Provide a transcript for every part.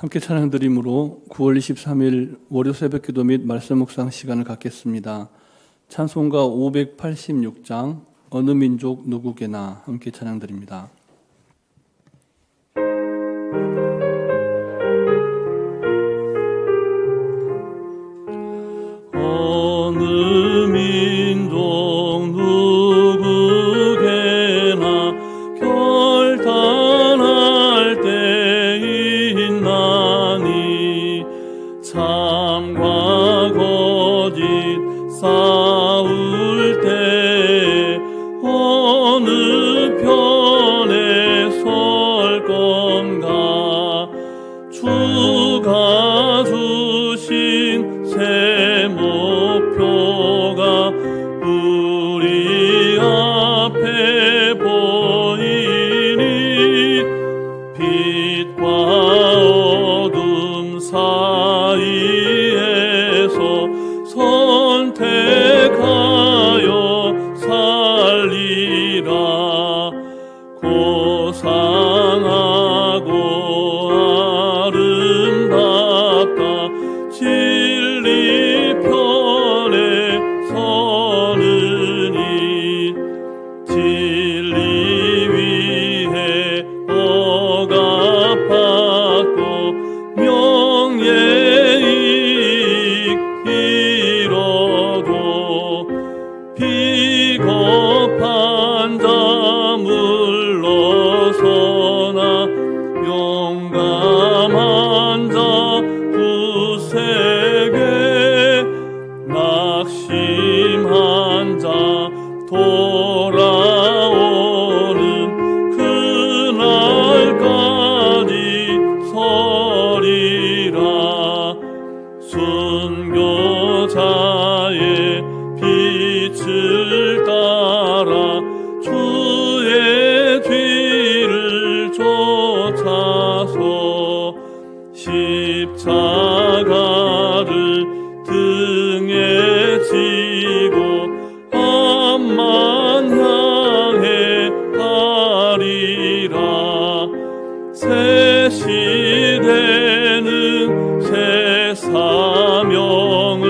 함께 찬양드림으로 9월 23일 월요 새벽기도 및 말씀 묵상 시간을 갖겠습니다. 찬송가 586장 어느 민족 누구게나 함께 찬양드립니다. 어느 민족 누구게나 결단할 때 있나니 참과 거짓 싸울 때 어느 편에 설 건가 주가 주신 새 목표가 우리 앞에 보이니 빛과 어둠 사이에서 선택하여 살리라. 고상하고 아름답다 진리 편에 서느니 진리 위해 억압받고 명예이익 이뤄도 비겁한 자 물러서나 용감한 자 굳세게 낙심한 자 돌아오는 그날까지 서리라. 순교자의 빛을 따라 주의 뒤를 쫓아서 십자가를 등에 지고 앞만 향해 가리라. 새 시대는 새 사명을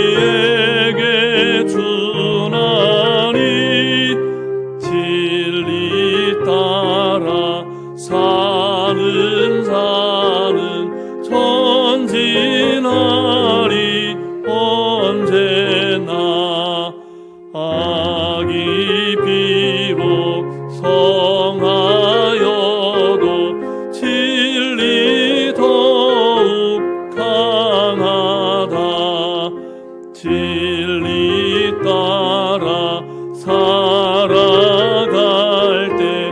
우리에게 주나니 진리 따라 사는 자는 전진하리 언제나. 악이 비록 성하여도 진리 더욱 강하다. 진리 따라 살아갈 때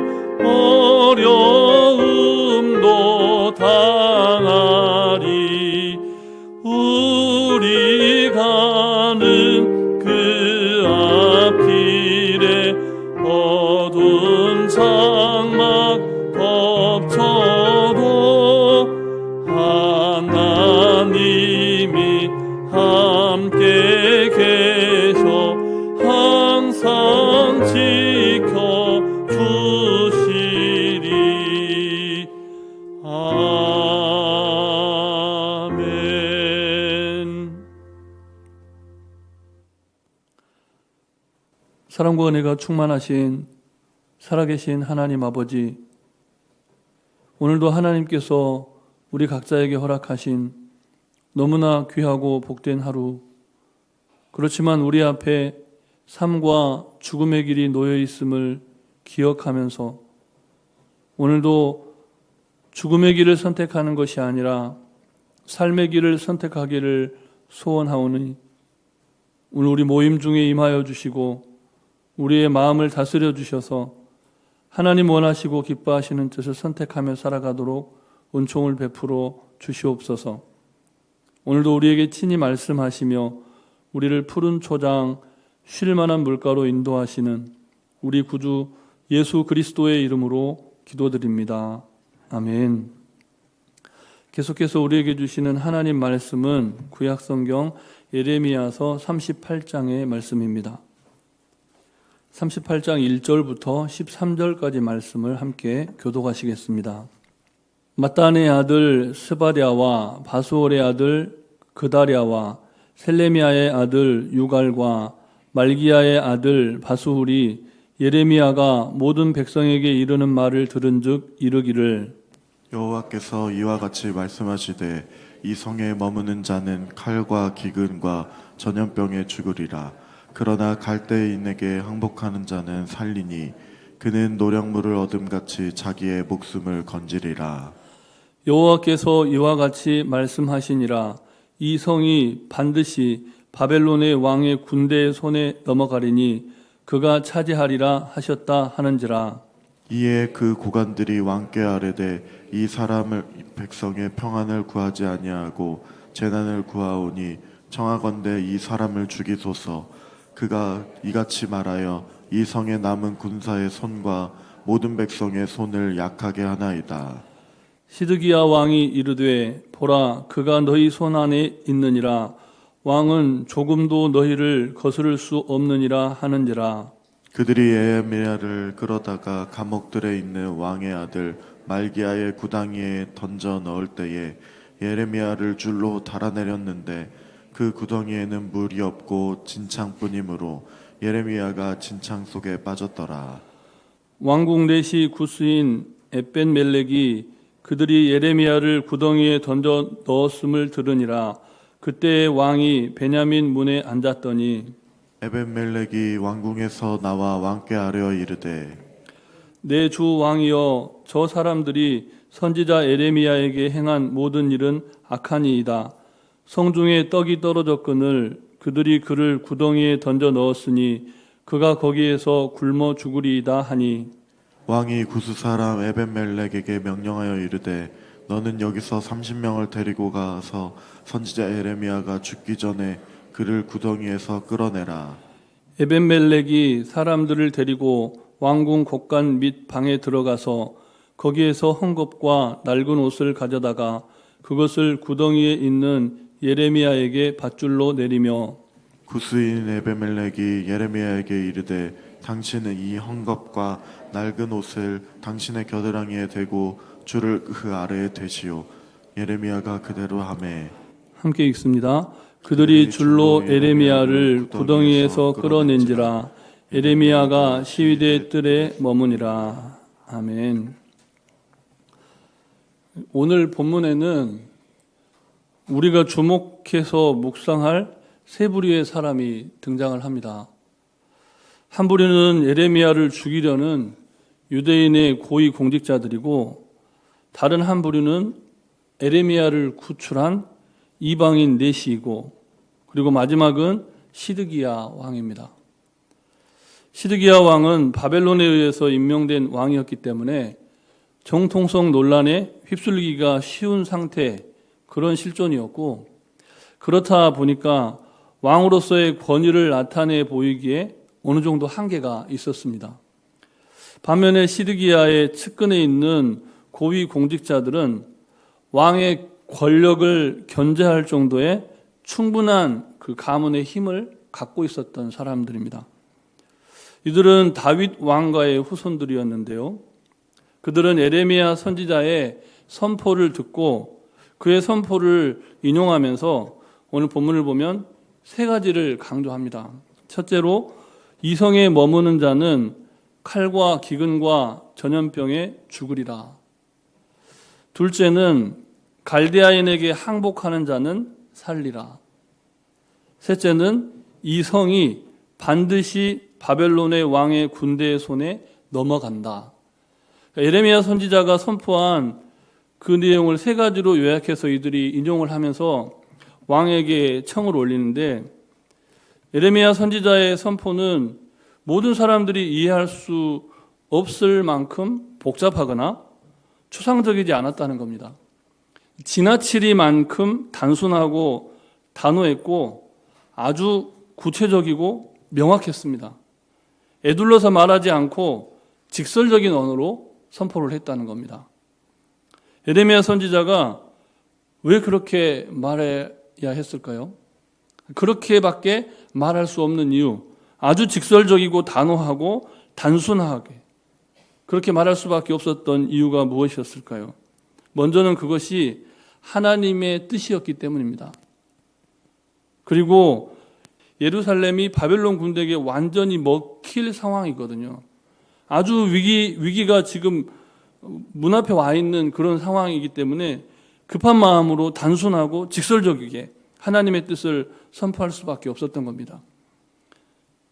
어려움도 당하리. 우리 가는 그 앞길에 어두운 장막 덮쳐도 하나님이 함께 계셔 항상 지켜주시리. 아멘. 사랑과 은혜가 충만하신 살아계신 하나님 아버지, 오늘도 하나님께서 우리 각자에게 허락하신 너무나 귀하고 복된 하루, 그렇지만 우리 앞에 삶과 죽음의 길이 놓여 있음을 기억하면서 오늘도 죽음의 길을 선택하는 것이 아니라 삶의 길을 선택하기를 소원하오니 오늘 우리 모임 중에 임하여 주시고 우리의 마음을 다스려 주셔서 하나님 원하시고 기뻐하시는 뜻을 선택하며 살아가도록 은총을 베풀어 주시옵소서. 오늘도 우리에게 친히 말씀하시며 우리를 푸른 초장 쉴 만한 물가로 인도하시는 우리 구주 예수 그리스도의 이름으로 기도드립니다. 아멘. 계속해서 우리에게 주시는 하나님 말씀은 구약성경 예레미야서 38장의 말씀입니다. 38장 1절부터 13절까지 말씀을 함께 교독하시겠습니다. 마따네 아들 스바랴와 바수올의 아들 그다랴와 셀레미야의 아들 유갈과 말기야의 아들 바수훌이 예레미야가 모든 백성에게 이르는 말을 들은즉 이르기를 여호와께서 이와 같이 말씀하시되 이 성에 머무는 자는 칼과 기근과 전염병에 죽으리라. 그러나 갈대인에게 항복하는 자는 살리니 그는 노량물을 얻음같이 자기의 목숨을 건지리라. 여호와께서 이와 같이 말씀하시니라. 이 성이 반드시 바벨론의 왕의 군대의 손에 넘어가리니 그가 차지하리라 하셨다 하는지라. 이에 그 고관들이 왕께 아뢰되 이 사람을 백성의 평안을 구하지 아니하고 재난을 구하오니 청하건대 이 사람을 죽이소서. 그가 이같이 말하여 이 성에 남은 군사의 손과 모든 백성의 손을 약하게 하나이다. 시드기야 왕이 이르되 보라 그가 너희 손 안에 있느니라. 왕은 조금도 너희를 거스를 수 없느니라 하는지라. 그들이 예레미야를 끌어다가 감옥들에 있는 왕의 아들 말기야의 구덩이에 던져 넣을 때에 예레미야를 줄로 달아내렸는데 그 구덩이에는 물이 없고 진창뿐이므로 예레미야가 진창 속에 빠졌더라. 왕궁 내시 구스인 에벤멜렉이 그들이 예레미야를 구덩이에 던져 넣었음을 들으니라. 그때 왕이 베냐민 문에 앉았더니 에벤멜렉이 왕궁에서 나와 왕께 아뢰어 이르되 내 주 왕이여 저 사람들이 선지자 예레미야에게 행한 모든 일은 악하니이다. 성중에 떡이 떨어졌거늘 그들이 그를 구덩이에 던져 넣었으니 그가 거기에서 굶어 죽으리이다 하니 왕이 구스 사람 에벤멜렉에게 명령하여 이르되 너는 여기서 30명을 데리고 가서 선지자 예레미야가 죽기 전에 그를 구덩이에서 끌어내라. 에벤멜렉이 사람들을 데리고 왕궁 곳간 및 방에 들어가서 거기에서 헝겊과 낡은 옷을 가져다가 그것을 구덩이에 있는 예레미야에게 밧줄로 내리며 구스인 에베멜렉이 예레미야에게 이르되 당신은 이 헝겊과 낡은 옷을 당신의 겨드랑이에 대고 줄을 그 아래에 대시오. 예레미야가 그대로 하매 함께 읽습니다. 그들이 줄로 예레미야를 구덩이에서 끌어낸지라. 예레미야가 시위대 뜰에 머무니라. 아멘. 오늘 본문에는 우리가 주목해서 묵상할 세 부류의 사람이 등장을 합니다. 한 부류는 예레미야를 죽이려는 유대인의 고위 공직자들이고, 다른 한 부류는 예레미야를 구출한 이방인 넷이고, 그리고 마지막은 시드기야 왕입니다. 시드기야 왕은 바벨론에 의해서 임명된 왕이었기 때문에 정통성 논란에 휩쓸리기가 쉬운 상태, 그런 실존이었고, 그렇다 보니까 왕으로서의 권위를 나타내 보이기에 어느 정도 한계가 있었습니다. 반면에 시드기야의 측근에 있는 고위 공직자들은 왕의 권력을 견제할 정도의 충분한 그 가문의 힘을 갖고 있었던 사람들입니다. 이들은 다윗 왕가의 후손들이었는데요. 그들은 예레미야 선지자의 선포를 듣고 그의 선포를 인용하면서 오늘 본문을 보면 세 가지를 강조합니다. 첫째로 이 성에 머무는 자는 칼과 기근과 전염병에 죽으리라. 둘째는 갈대아인에게 항복하는 자는 살리라. 셋째는 이 성이 반드시 바벨론의 왕의 군대의 손에 넘어간다. 예레미야 선지자가 선포한 그 내용을 세 가지로 요약해서 이들이 인용을 하면서 왕에게 청을 올리는데, 예레미야 선지자의 선포는 모든 사람들이 이해할 수 없을 만큼 복잡하거나 추상적이지 않았다는 겁니다. 지나치리만큼 단순하고 단호했고 아주 구체적이고 명확했습니다. 에둘러서 말하지 않고 직설적인 언어로 선포를 했다는 겁니다. 예레미야 선지자가 왜 그렇게 말해야 했을까요? 그렇게밖에 말할 수 없는 이유, 아주 직설적이고 단호하고 단순하게 그렇게 말할 수밖에 없었던 이유가 무엇이었을까요? 먼저는 그것이 하나님의 뜻이었기 때문입니다. 그리고 예루살렘이 바벨론 군대에게 완전히 먹힐 상황이거든요. 아주 위기가 지금 문 앞에 와 있는 그런 상황이기 때문에 급한 마음으로 단순하고 직설적이게 하나님의 뜻을 선포할 수밖에 없었던 겁니다.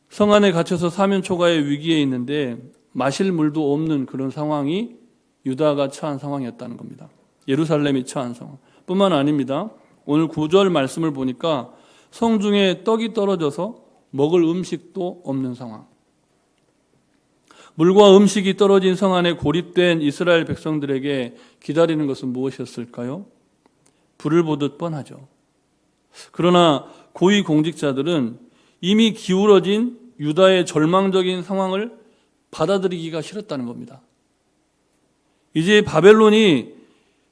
성 안에 갇혀서 사면 초가의 위기에 있는데 마실 물도 없는 그런 상황이 유다가 처한 상황이었다는 겁니다. 예루살렘이 처한 상황 뿐만 아닙니다. 오늘 9절 말씀을 보니까 성중에 떡이 떨어져서 먹을 음식도 없는 상황. 물과 음식이 떨어진 성 안에 고립된 이스라엘 백성들에게 기다리는 것은 무엇이었을까요? 불을 보듯 뻔하죠. 그러나 고위 공직자들은 이미 기울어진 유다의 절망적인 상황을 받아들이기가 싫었다는 겁니다. 이제 바벨론이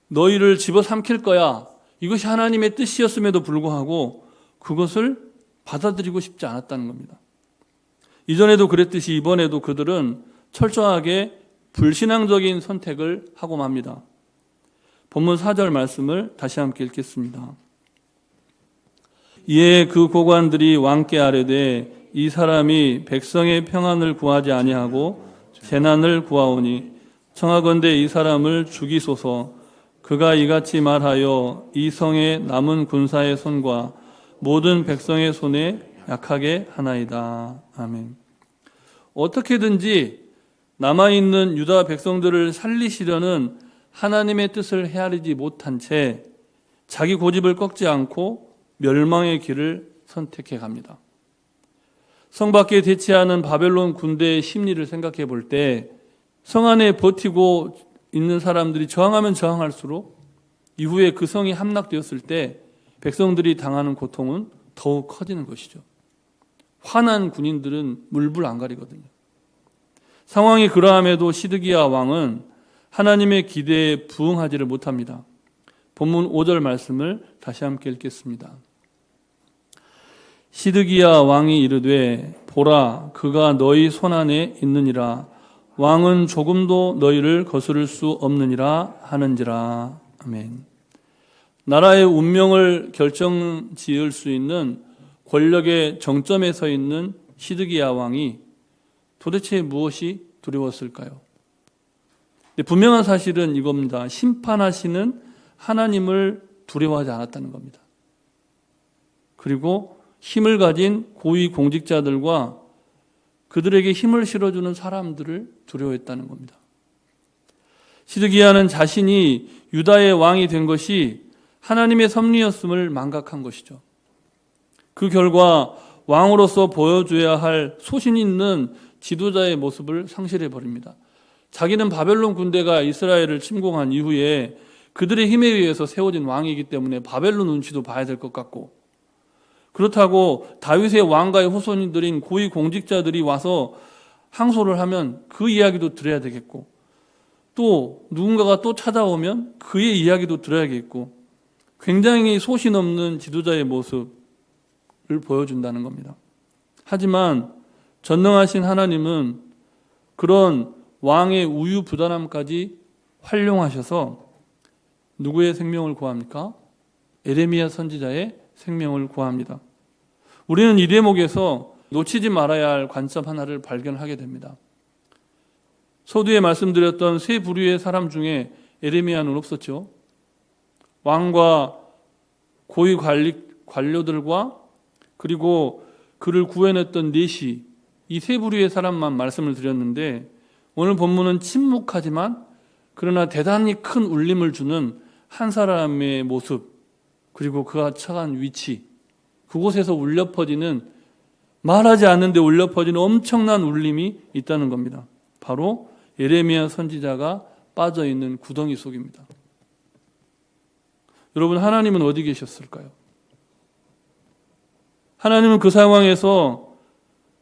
너희를 집어삼킬 거야. 이것이 하나님의 뜻이었음에도 불구하고 그것을 받아들이고 싶지 않았다는 겁니다. 이전에도 그랬듯이 이번에도 그들은 철저하게 불신앙적인 선택을 하고 맙니다. 본문 4절 말씀을 다시 함께 읽겠습니다. 이에 그 고관들이 왕께 아뢰되 이 사람이 백성의 평안을 구하지 아니하고 재난을 구하오니 청하건대 이 사람을 죽이소서. 그가 이같이 말하여 이 성의 남은 군사의 손과 모든 백성의 손에 약하게 하나이다. 아멘. 어떻게든지 남아있는 유다 백성들을 살리시려는 하나님의 뜻을 헤아리지 못한 채 자기 고집을 꺾지 않고 멸망의 길을 선택해 갑니다. 성 밖에 대치하는 바벨론 군대의 심리를 생각해 볼 때 성 안에 버티고 있는 사람들이 저항하면 저항할수록 이후에 그 성이 함락되었을 때 백성들이 당하는 고통은 더욱 커지는 것이죠. 화난 군인들은 물불 안 가리거든요. 상황이 그러함에도 시드기야 왕은 하나님의 기대에 부응하지를 못합니다. 본문 5절 말씀을 다시 함께 읽겠습니다. 시드기야 왕이 이르되 보라 그가 너희 손안에 있느니라. 왕은 조금도 너희를 거스를 수 없느니라 하는지라. 아멘. 나라의 운명을 결정지을 수 있는 권력의 정점에 서 있는 시드기야 왕이 도대체 무엇이 두려웠을까요? 분명한 사실은 이겁니다. 심판하시는 하나님을 두려워하지 않았다는 겁니다. 그리고 힘을 가진 고위 공직자들과 그들에게 힘을 실어주는 사람들을 두려워했다는 겁니다. 시드기야는 자신이 유다의 왕이 된 것이 하나님의 섭리였음을 망각한 것이죠. 그 결과 왕으로서 보여줘야 할 소신 있는 지도자의 모습을 상실해 버립니다. 자기는 바벨론 군대가 이스라엘을 침공한 이후에 그들의 힘에 의해서 세워진 왕이기 때문에 바벨론 눈치도 봐야 될 것 같고, 그렇다고 다윗의 왕가의 후손들인 고위 공직자들이 와서 항소를 하면 그 이야기도 들어야 되겠고, 또 누군가가 또 찾아오면 그의 이야기도 들어야겠고, 굉장히 소신 없는 지도자의 모습을 보여준다는 겁니다. 하지만 전능하신 하나님은 그런 왕의 우유부단함까지 활용하셔서 누구의 생명을 구합니까? 에레미야 선지자의 생명을 구합니다. 우리는 이 대목에서 놓치지 말아야 할 관점 하나를 발견하게 됩니다. 서두에 말씀드렸던 세 부류의 사람 중에 에레미야는 없었죠. 왕과 고위 관료들과 그리고 그를 구해냈던 내시, 이 세 부류의 사람만 말씀을 드렸는데, 오늘 본문은 침묵하지만 그러나 대단히 큰 울림을 주는 한 사람의 모습, 그리고 그가 처한 위치, 그곳에서 울려 퍼지는, 말하지 않는데 울려 퍼지는 엄청난 울림이 있다는 겁니다. 바로 예레미야 선지자가 빠져있는 구덩이 속입니다. 여러분, 하나님은 어디 계셨을까요? 하나님은 그 상황에서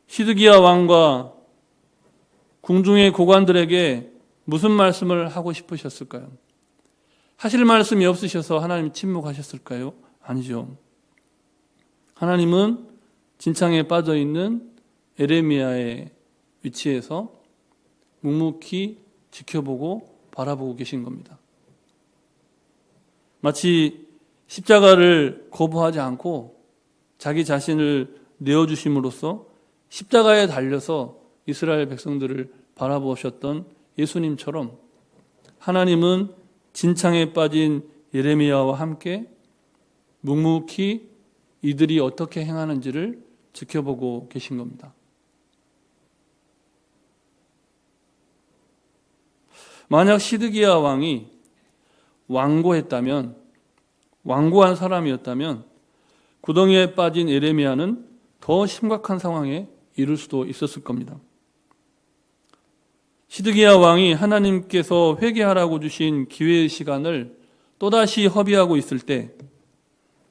시드기야 왕과 궁중의 고관들에게 무슨 말씀을 하고 싶으셨을까요? 하실 말씀이 없으셔서 하나님 침묵하셨을까요? 아니죠. 하나님은 진창에 빠져있는 에레미야의 위치에서 묵묵히 지켜보고 바라보고 계신 겁니다. 마치 십자가를 거부하지 않고 자기 자신을 내어주심으로써 십자가에 달려서 이스라엘 백성들을 바라보셨던 예수님처럼 하나님은 진창에 빠진 예레미야와 함께 묵묵히 이들이 어떻게 행하는지를 지켜보고 계신 겁니다. 만약 시드기야 왕이 완고한 사람이었다면 구덩이에 빠진 예레미야는 더 심각한 상황에 이를 수도 있었을 겁니다. 시드기야 왕이 하나님께서 회개하라고 주신 기회의 시간을 또다시 허비하고 있을 때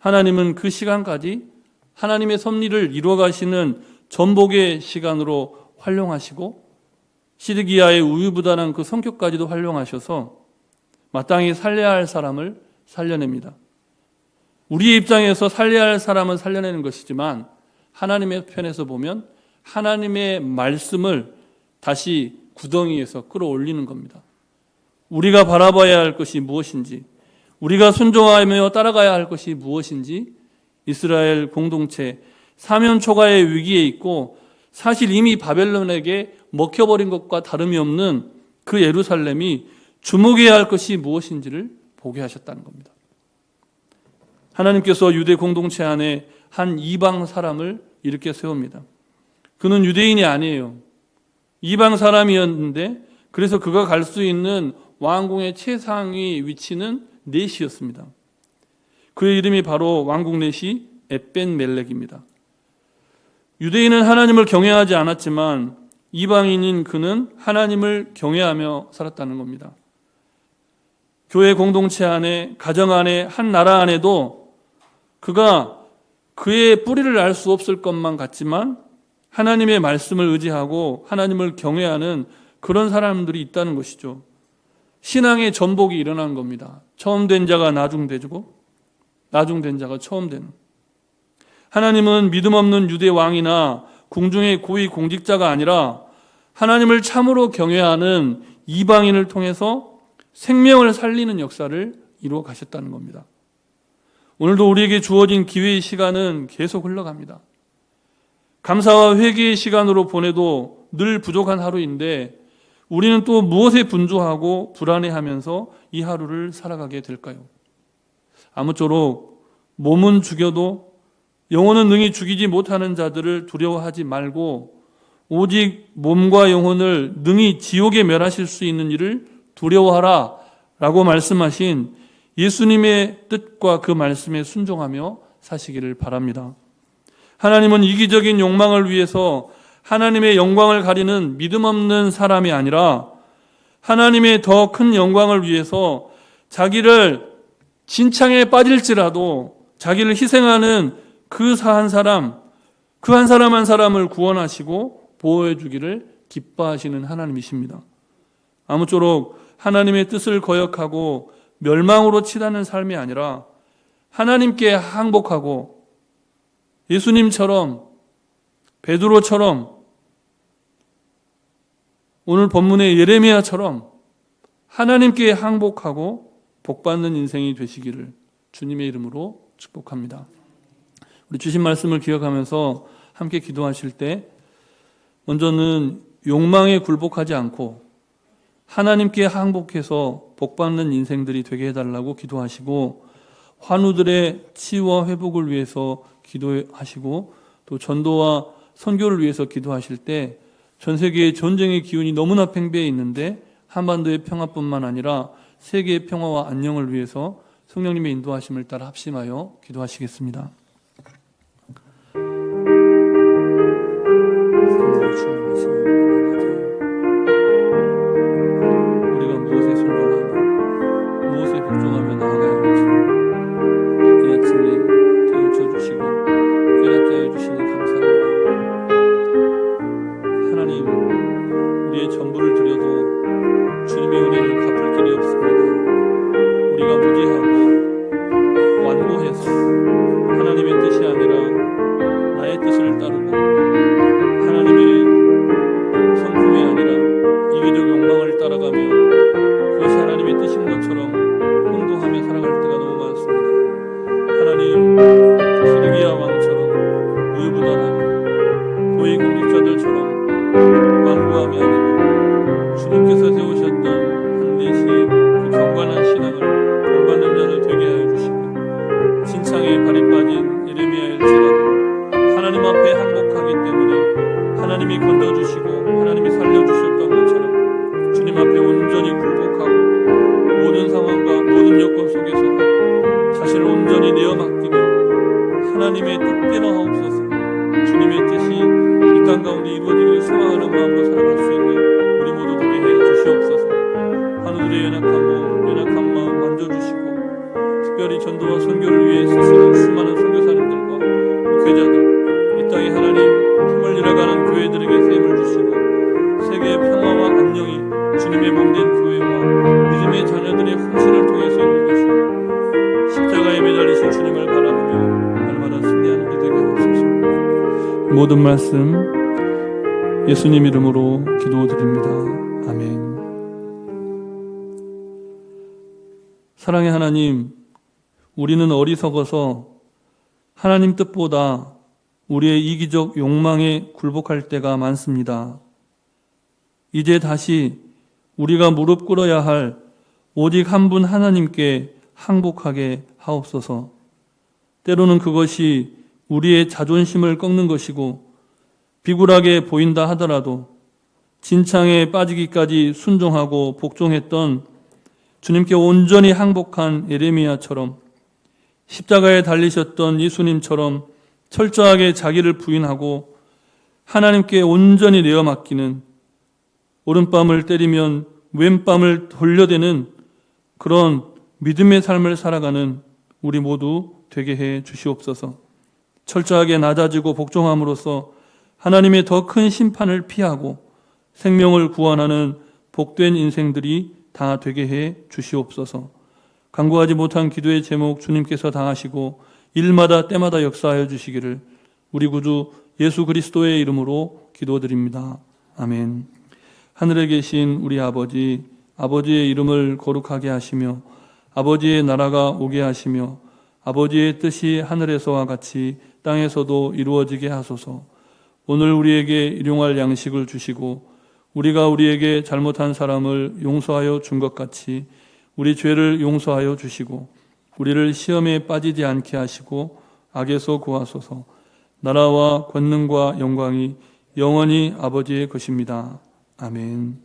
하나님은 그 시간까지 하나님의 섭리를 이루어가시는 전복의 시간으로 활용하시고 시드기야의 우유부단한 그 성격까지도 활용하셔서 마땅히 살려야 할 사람을 살려냅니다. 우리의 입장에서 살려야 할 사람은 살려내는 것이지만 하나님의 편에서 보면 하나님의 말씀을 다시 구덩이에서 끌어올리는 겁니다. 우리가 바라봐야 할 것이 무엇인지, 우리가 순종하며 따라가야 할 것이 무엇인지 이스라엘 공동체 사면초가의 위기에 있고 사실 이미 바벨론에게 먹혀버린 것과 다름이 없는 그 예루살렘이 주목해야 할 것이 무엇인지를 보게 하셨다는 겁니다. 하나님께서 유대 공동체 안에 한 이방 사람을 이렇게 세웁니다. 그는 유대인이 아니에요. 이방 사람이었는데 그래서 그가 갈 수 있는 왕궁의 최상위 위치는 넷이었습니다. 그의 이름이 바로 왕궁 넷이 에벤멜렉입니다. 유대인은 하나님을 경외하지 않았지만 이방인인 그는 하나님을 경외하며 살았다는 겁니다. 교회 공동체 안에, 가정 안에, 한 나라 안에도 그가 그의 뿌리를 알 수 없을 것만 같지만 하나님의 말씀을 의지하고 하나님을 경외하는 그런 사람들이 있다는 것이죠. 신앙의 전복이 일어난 겁니다. 처음 된 자가 나중되고 나중된 자가 처음 되는. 하나님은 믿음 없는 유대 왕이나 궁중의 고위 공직자가 아니라 하나님을 참으로 경외하는 이방인을 통해서 생명을 살리는 역사를 이루어 가셨다는 겁니다. 오늘도 우리에게 주어진 기회의 시간은 계속 흘러갑니다. 감사와 회개의 시간으로 보내도 늘 부족한 하루인데 우리는 또 무엇에 분주하고 불안해하면서 이 하루를 살아가게 될까요? 아무쪼록 몸은 죽여도 영혼은 능히 죽이지 못하는 자들을 두려워하지 말고 오직 몸과 영혼을 능히 지옥에 멸하실 수 있는 일을 두려워하라 라고 말씀하신 예수님의 뜻과 그 말씀에 순종하며 사시기를 바랍니다. 하나님은 이기적인 욕망을 위해서 하나님의 영광을 가리는 믿음 없는 사람이 아니라 하나님의 더 큰 영광을 위해서 자기를 진창에 빠질지라도 자기를 희생하는 그 한 사람 한 사람을 구원하시고 보호해 주기를 기뻐하시는 하나님이십니다. 아무쪼록 하나님의 뜻을 거역하고 멸망으로 치닫는 삶이 아니라 하나님께 항복하고 예수님처럼 베드로처럼 오늘 본문의 예레미야처럼 하나님께 항복하고 복받는 인생이 되시기를 주님의 이름으로 축복합니다. 우리 주신 말씀을 기억하면서 함께 기도하실 때 먼저는 욕망에 굴복하지 않고 하나님께 항복해서 복받는 인생들이 되게 해달라고 기도하시고 환우들의 치유와 회복을 위해서 기도하시고 또 전도와 선교를 위해서 기도하실 때 전 세계의 전쟁의 기운이 너무나 팽배해 있는데 한반도의 평화뿐만 아니라 세계의 평화와 안녕을 위해서 성령님의 인도하심을 따라 합심하여 기도하시겠습니다. 우리가 무엇에 순종하고 무엇에 복종하며 나아가야 할지 이 아침에 깨우쳐 주시고 깨닫게 해 주시니 감사합니다. 하나님, 우리의 전부를 드려도 주님의 은혜를 갚을 길이 없습니다. 우리가 무지하고 완고해서 하나님의 뜻이 아니라 나의 뜻을 따르고 하나님의 성품이 아니라 이기적 욕망을 따라가며 그것이 하나님의 뜻인 것처럼 혼동하며 살아갈 때가 너무 많습니다. 전도와 선교를 위해 쓰시는 수많은 선교사님들과 목회자들, 이 땅에 하나님 힘을 잃어가는 교회들에게 셈을 주시고 세계의 평화와 안녕이 주님의 몸된 교회와 믿음의 자녀들의 헌신을 통해서 있는 것이 십자가에 매달리신 주님을 바라보며 날마다 승리하는 게 되게 하옵소서. 모든 말씀 예수님 이름으로 기도드립니다. 아멘. 사랑의 하나님, 우리는 어리석어서 하나님 뜻보다 우리의 이기적 욕망에 굴복할 때가 많습니다. 이제 다시 우리가 무릎 꿇어야 할 오직 한 분 하나님께 항복하게 하옵소서. 때로는 그것이 우리의 자존심을 꺾는 것이고 비굴하게 보인다 하더라도 진창에 빠지기까지 순종하고 복종했던 주님께 온전히 항복한 예레미야처럼 십자가에 달리셨던 예수님처럼 철저하게 자기를 부인하고 하나님께 온전히 내어 맡기는, 오른밤을 때리면 왼밤을 돌려대는 그런 믿음의 삶을 살아가는 우리 모두 되게 해 주시옵소서. 철저하게 낮아지고 복종함으로써 하나님의 더 큰 심판을 피하고 생명을 구원하는 복된 인생들이 다 되게 해 주시옵소서. 간구하지 못한 기도의 제목 주님께서 당하시고 일마다 때마다 역사하여 주시기를 우리 구주 예수 그리스도의 이름으로 기도드립니다. 아멘. 하늘에 계신 우리 아버지, 아버지의 이름을 거룩하게 하시며 아버지의 나라가 오게 하시며 아버지의 뜻이 하늘에서와 같이 땅에서도 이루어지게 하소서. 오늘 우리에게 일용할 양식을 주시고 우리가 우리에게 잘못한 사람을 용서하여 준 것 같이 우리 죄를 용서하여 주시고 우리를 시험에 빠지지 않게 하시고 악에서 구하소서. 나라와 권능과 영광이 영원히 아버지의 것입니다. 아멘.